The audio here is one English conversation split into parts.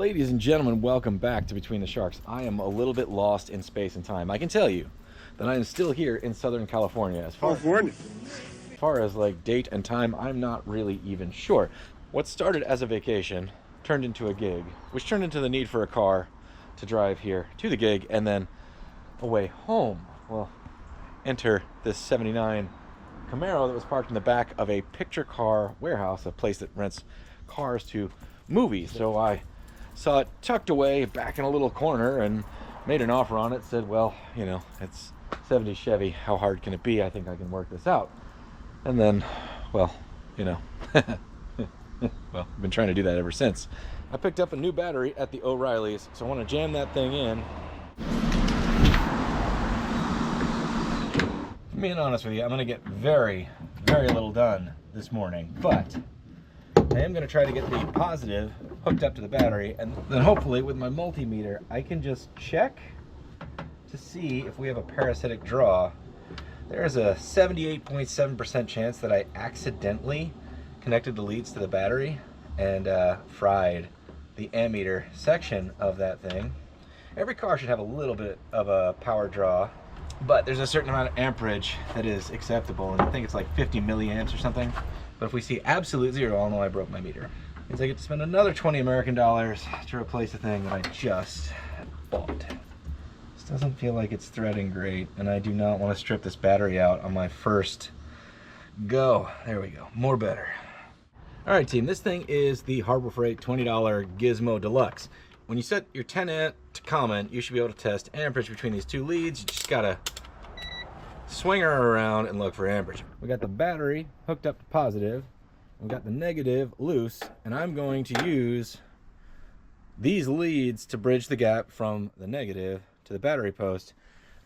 Ladies and gentlemen, welcome back to Between the Sharks. I am a little bit lost in space and time. I can tell you that I am still here in Southern California. As far as like date and time, I'm not really even sure. What started as a vacation turned into a gig, which turned into the need for a car to drive here to the gig and then away home. Well, enter this 79 Camaro that was parked in the back of a picture car warehouse, a place that rents cars to movies. So I saw it tucked away back in a little corner and made an offer on it. Said, well, you know, it's 70 Chevy. How hard can it be? I think I can work this out. And then, well, you know, well, I've been trying to do that ever since. I picked up a new battery at the O'Reilly's, so I want to jam that thing in. Being honest with you, I'm going to get very little done this morning, but I am going to try to get the positive hooked up to the battery, and then hopefully with my multimeter I can just check to see if we have a parasitic draw. There's a 78.7% chance that I accidentally connected the leads to the battery and fried the ammeter section of that thing. Every car should have a little bit of a power draw, but there's a certain amount of amperage that is acceptable, and I think it's like 50 milliamps or something. But if we see absolute zero, I'll know I broke my meter. Means I get to spend another 20 American dollars to replace a thing that I just bought. This doesn't feel like it's threading great, and I do not want to strip this battery out on my first go. There we go, more better. All right, team, this thing is the Harbor Freight $20 Gizmo Deluxe. When you set your 10 amp to common, you should be able to test amperage between these two leads. You just gotta swing her around and look for amperage. We got the battery hooked up to positive. We got the negative loose, and I'm going to use these leads to bridge the gap from the negative to the battery post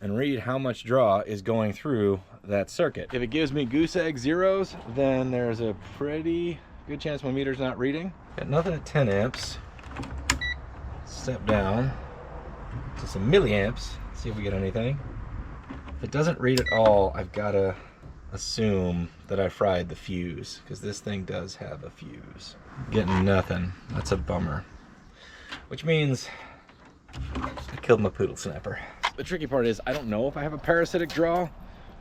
and read how much draw is going through that circuit. If it gives me goose egg zeros, then there's a pretty good chance my meter's not reading. Got nothing at 10 amps. Step down to some milliamps, see if we get anything. If it doesn't read at all, I've got to assume that I fried the fuse, because this thing does have a fuse. Getting nothing. That's a bummer. Which means I killed my poodle snapper. The tricky part is I don't know if I have a parasitic draw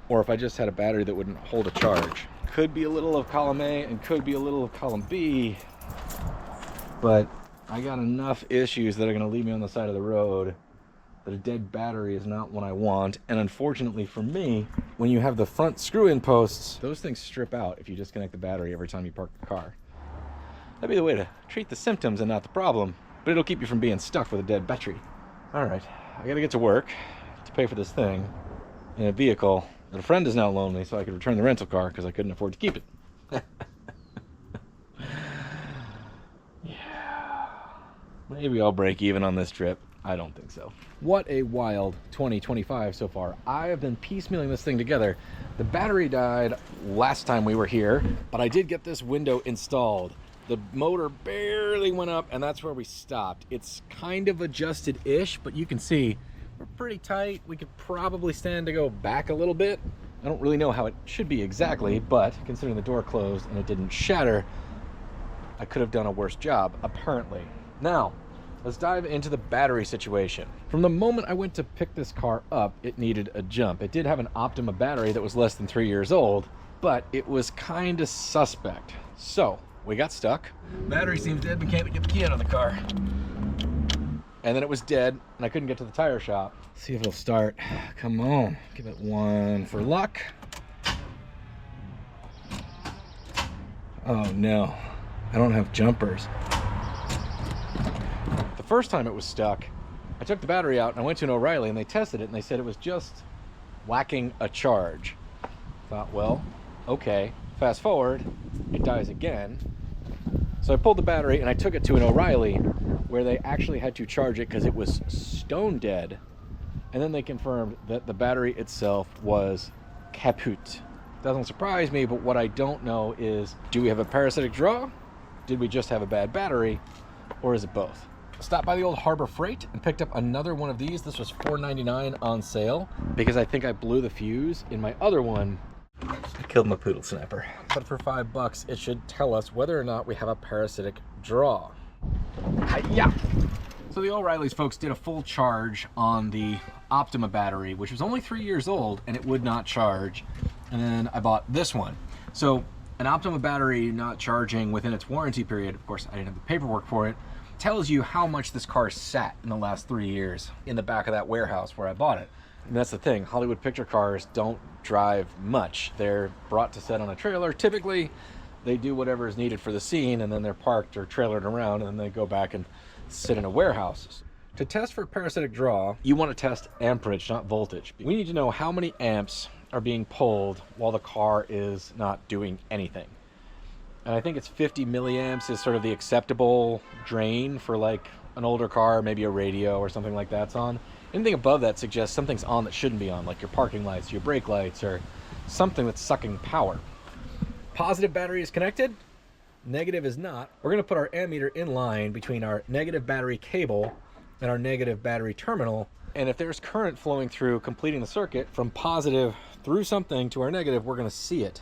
or if I just had a battery that wouldn't hold a charge. Could be a little of column A and could be a little of column B, but I got enough issues that are going to leave me on the side of the road that a dead battery is not what I want. And unfortunately for me, when you have the front screw-in posts, those things strip out if you disconnect the battery every time you park the car. That'd be the way to treat the symptoms and not the problem, but it'll keep you from being stuck with a dead battery. All right, I gotta get to work to pay for this thing in a vehicle that a friend is now loaning me so I could return the rental car because I couldn't afford to keep it. Maybe I'll break even on this trip. I don't think so. What a wild 2025 so far. I have been piecemealing this thing together. The battery died last time we were here, but I did get this window installed. The motor barely went up, and that's where we stopped. It's kind of adjusted-ish, but you can see we're pretty tight. We could probably stand to go back a little bit. I don't really know how it should be exactly, but considering the door closed and it didn't shatter, I could have done a worse job, apparently. Now, let's dive into the battery situation. From the moment I went to pick this car up, it needed a jump. It did have an Optima battery that was less than 3 years old, but it was kind of suspect. So we got stuck. Battery seems dead. We can't get the key out of the car. And then it was dead, and I couldn't get to the tire shop. See if it'll start. Come on, give it one for luck. Oh no, I don't have jumpers. The first time it was stuck, I took the battery out and I went to an O'Reilly and they tested it and they said it was just whacking a charge. Thought, well, okay. Fast forward, it dies again. So I pulled the battery and I took it to an O'Reilly where they actually had to charge it because it was stone dead. And then they confirmed that the battery itself was kaput. Doesn't surprise me, but what I don't know is, do we have a parasitic draw? Did we just have a bad battery? Or is it both? Stopped by the old Harbor Freight and picked up another one of these. This was $4.99 on sale because I think I blew the fuse in my other one. I killed my poodle snapper. But for $5, it should tell us whether or not we have a parasitic draw. Hi-ya! So the O'Reilly's folks did a full charge on the Optima battery, which was only 3 years old, and it would not charge. And then I bought this one. So an Optima battery not charging within its warranty period, of course I didn't have the paperwork for it, tells you how much this car sat in the last 3 years in the back of that warehouse where I bought it. And that's the thing, Hollywood picture cars don't drive much. They're brought to set on a trailer. Typically, they do whatever is needed for the scene, and then they're parked or trailered around, and then they go back and sit in a warehouse. To test for parasitic draw, you want to test amperage, not voltage. We need to know how many amps are being pulled while the car is not doing anything. And I think it's 50 milliamps is sort of the acceptable drain for like an older car, maybe a radio or something like that's on. Anything above that suggests something's on that shouldn't be on, like your parking lights, your brake lights, or something that's sucking power. Positive battery is connected, negative is not. We're going to put our ammeter in line between our negative battery cable and our negative battery terminal, and if there's current flowing through completing the circuit from positive through something to our negative, we're going to see it.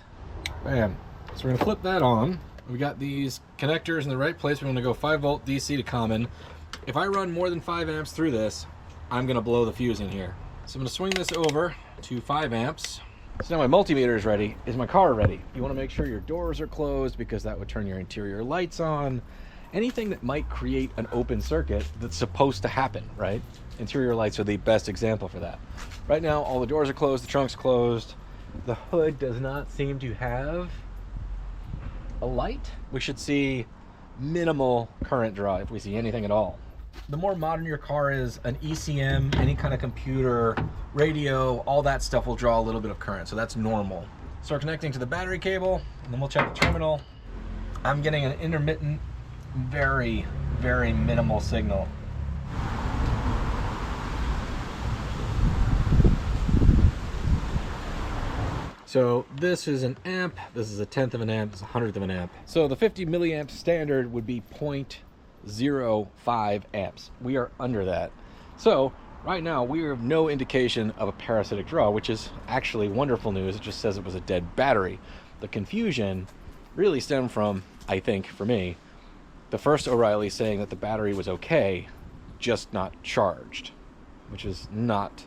Bam. So we're going to flip that on. We got these connectors in the right place. We're going to go 5 volt DC to common. If I run more than 5 amps through this, I'm going to blow the fuse in here. So I'm going to swing this over to 5 amps. So now my multimeter is ready. Is my car ready? You want to make sure your doors are closed because that would turn your interior lights on. Anything that might create an open circuit that's supposed to happen, right? Interior lights are the best example for that. Right now, all the doors are closed, the trunk's closed. The hood does not seem to have a light. We should see minimal current draw if we see anything at all. The more modern your car is, an ECM, any kind of computer, radio, all that stuff will draw a little bit of current, so that's normal. Start connecting to the battery cable, and then we'll check the terminal. I'm getting an intermittent, very, very minimal signal. So this is an amp, this is a 1/10 of an amp, this is a 100th of an amp. So the 50 milliamp standard would be 0.05 amps. We are under that. So right now we have no indication of a parasitic draw, which is actually wonderful news. It just says it was a dead battery. The confusion really stemmed from, I think for me, the first O'Reilly saying that the battery was okay, just not charged, which is not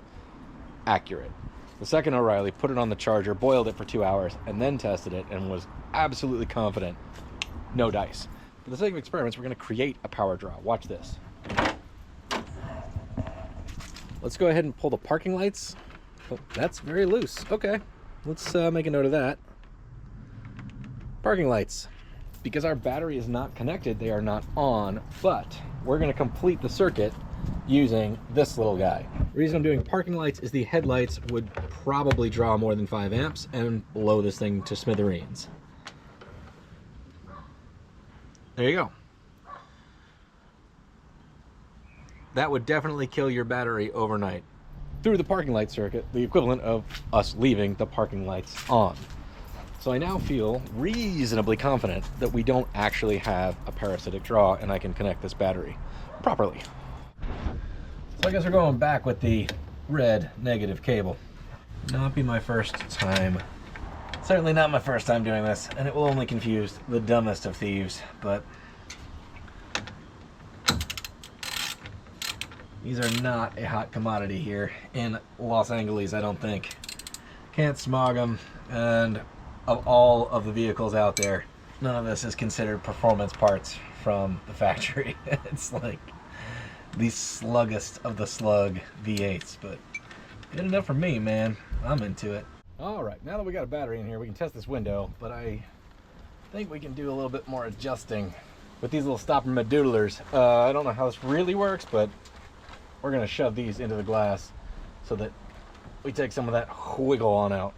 accurate. The second O'Reilly put it on the charger, boiled it for 2 hours, and then tested it and was absolutely confident. No dice. For the sake of experiments, we're going to create a power draw. Watch this. Let's go ahead and pull the parking lights. Oh, that's very loose. Okay, let's make a note of that. Parking lights. Because our battery is not connected, they are not on, but we're going to complete the circuit using this little guy. The reason I'm doing parking lights is the headlights would probably draw more than 5 amps and blow this thing to smithereens. There you go. That would definitely kill your battery overnight. Through the parking light circuit, the equivalent of us leaving the parking lights on. So I now feel reasonably confident that we don't actually have a parasitic draw and I can connect this battery properly. So I guess we're going back with the red negative cable. Not be my first time. Certainly not my first time doing this, and it will only confuse the dumbest of thieves, but these are not a hot commodity here in Los Angeles, I don't think. Can't smog them, and of all of the vehicles out there, none of this is considered performance parts from the factory. It's like the sluggest of the slug V8s, but good enough for me, man. I'm into it. All right, now that we got a battery in here, we can test this window, but I think we can do a little bit more adjusting with these little stopper medullars. I don't know how this really works, but we're gonna shove these into the glass so that we take some of that wiggle on out.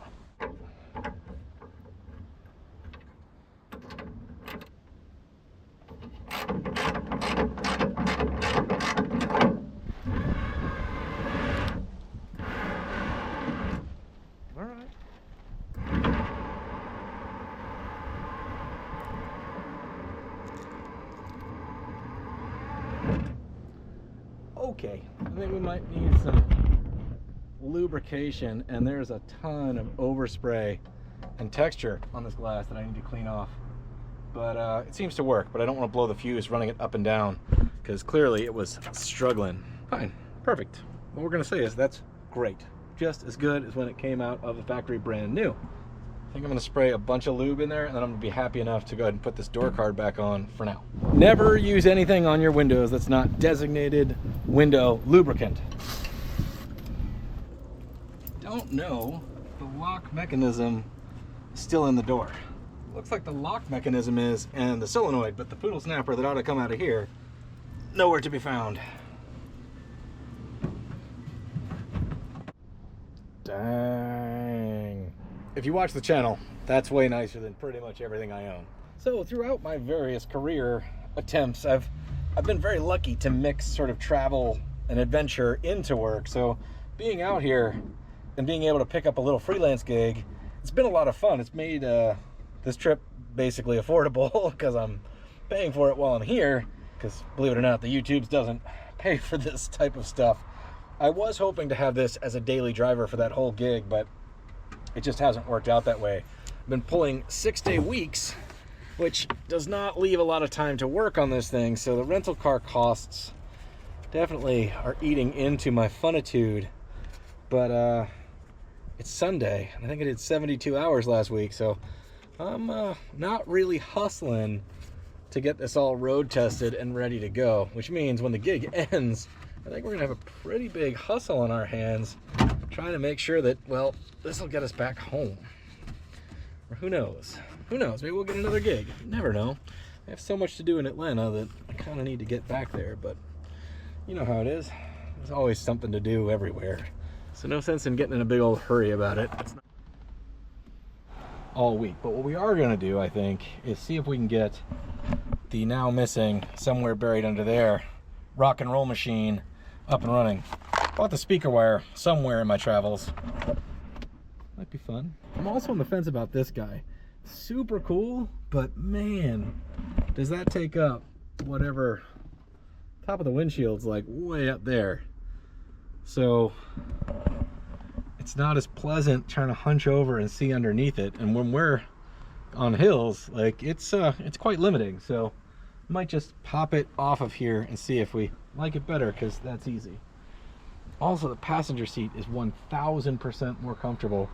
Okay, I think we might need some lubrication, and there's a ton of overspray and texture on this glass that I need to clean off. But it seems to work, but I don't want to blow the fuse running it up and down. because clearly it was struggling. Fine, perfect. What we're gonna say is that's great. Just as good as when it came out of the factory brand new. I think I'm gonna spray a bunch of lube in there, and then I'm gonna be happy enough to go ahead and put this door card back on for now. Never use anything on your windows that's not designated window lubricant. Don't know the lock mechanism is still in the door. Looks like the lock mechanism is, and the solenoid, but the poodle snapper that ought to come out of here, nowhere to be found. Dang. If you watch the channel, that's way nicer than pretty much everything I own. So throughout my various career attempts, I've been very lucky to mix sort of travel and adventure into work. So being out here and being able to pick up a little freelance gig, it's been a lot of fun. It's made this trip basically affordable because I'm paying for it while I'm here, because believe it or not, the YouTubes doesn't pay for this type of stuff. I was hoping to have this as a daily driver for that whole gig, but it just hasn't worked out that way. I've been pulling 6-day weeks, which does not leave a lot of time to work on this thing, so the rental car costs definitely are eating into my funitude. But it's Sunday, and I think I did 72 hours last week, so I'm not really hustling to get this all road tested and ready to go, which means when the gig ends, I think we're gonna have a pretty big hustle on our hands trying to make sure that, well, this will get us back home. Or who knows? Who knows? Maybe we'll get another gig. You never know. I have so much to do in Atlanta that I kind of need to get back there, but you know how it is. There's always something to do everywhere. So no sense in getting in a big old hurry about it. It's not all week. But what we are gonna do, I think, is see if we can get the now missing, somewhere buried under there, rock and roll machine up and running. Bought the speaker wire somewhere in my travels. Might be fun. I'm also on the fence about this guy. Super cool, but man, does that take up whatever top of the windshield's like way up there. So it's not as pleasant trying to hunch over and see underneath it. And when we're on hills, like it's quite limiting. So I might just pop it off of here and see if we like it better, because that's easy. Also, the passenger seat is 1000% more comfortable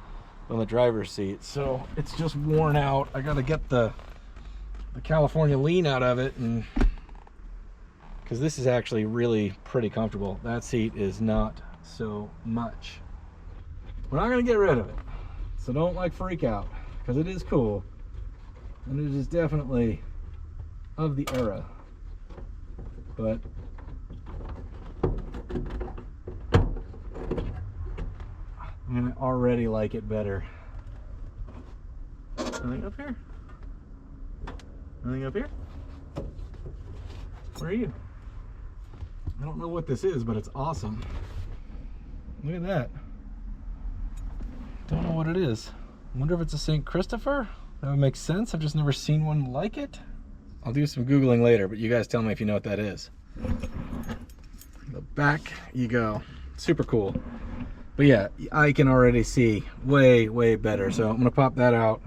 than the driver's seat. So it's just worn out. I gotta get the California lean out of it, and because this is actually really pretty comfortable. That seat is not so much. We're not gonna get rid of it, so don't like freak out, because it is cool, and it is definitely of the era. But I mean, I already like it better. Anything up here? Anything up here? Where are you? I don't know what this is, but it's awesome. Look at that. Don't know what it is. I wonder if it's a St. Christopher? That would make sense. I've just never seen one like it. I'll do some Googling later, but you guys tell me if you know what that is. The back you go. Super cool. But yeah, I can already see way, way better. So I'm gonna pop that out,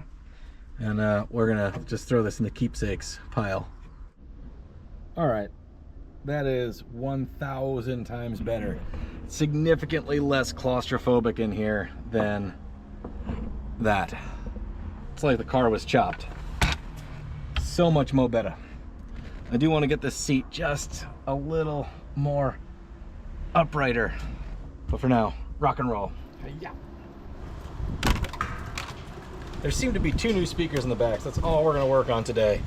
and we're gonna just throw this in the keepsakes pile. All right, that is 1000 times better. Significantly less claustrophobic in here than that. It's like the car was chopped. So much more better. I do want to get this seat just a little more uprighter, but for now, rock and roll. Yeah. There seem to be 2 new speakers in the back, so that's all we're going to work on today.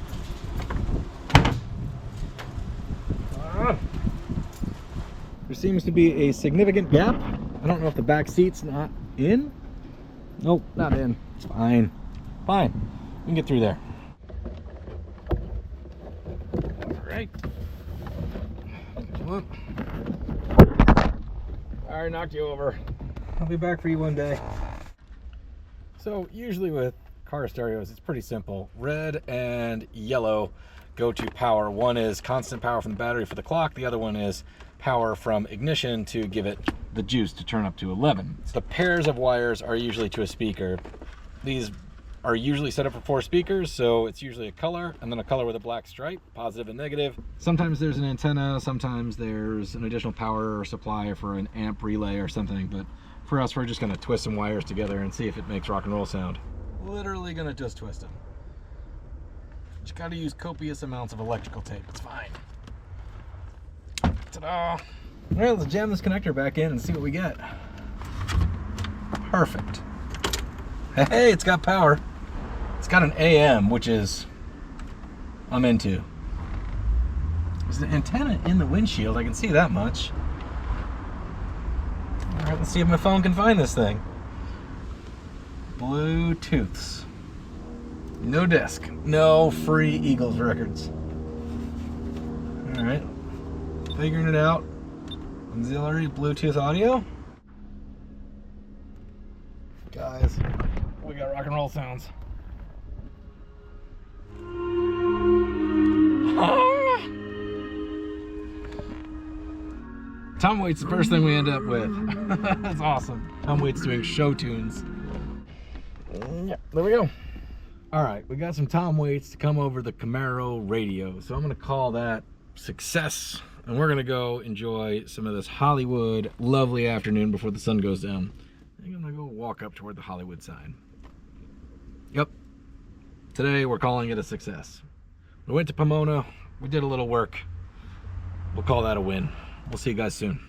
There seems to be a significant gap. I don't know if the back seat's not in. Nope, not in. It's fine. Fine. We can get through there. All right. Come on. All right, knocked you over. I'll be back for you one day. So usually with car stereos, it's pretty simple. Red and yellow go to power. One is constant power from the battery for the clock. The other one is power from ignition to give it the juice to turn up to 11. So the pairs of wires are usually to a speaker. These are usually set up for 4 speakers, so it's usually a color and then a color with a black stripe, positive and negative. Sometimes there's an antenna, sometimes there's an additional power supply for an amp relay or something, but for us, we're just gonna twist some wires together and see if it makes rock and roll sound. Literally gonna just twist them. Just gotta use copious amounts of electrical tape, it's fine. Ta-da! All right, let's jam this connector back in and see what we get. Perfect. Hey, it's got power. It's got an AM, which is I'm into. There's an antenna in the windshield, I can see that much. All right, let's see if my phone can find this thing. Bluetooths. No disc. No free Eagles records. All right. Figuring it out. Auxiliary Bluetooth audio. Guys, we got rock and roll sounds. Tom Waits, the first thing we end up with. That's awesome. Tom Waits doing show tunes. Yeah, there we go. All right, we got some Tom Waits to come over the Camaro radio. So I'm gonna call that success. And we're gonna go enjoy some of this Hollywood lovely afternoon before the sun goes down. I think I'm gonna go walk up toward the Hollywood sign. Yep. Today we're calling it a success. We went to Pomona, we did a little work. We'll call that a win. We'll see you guys soon.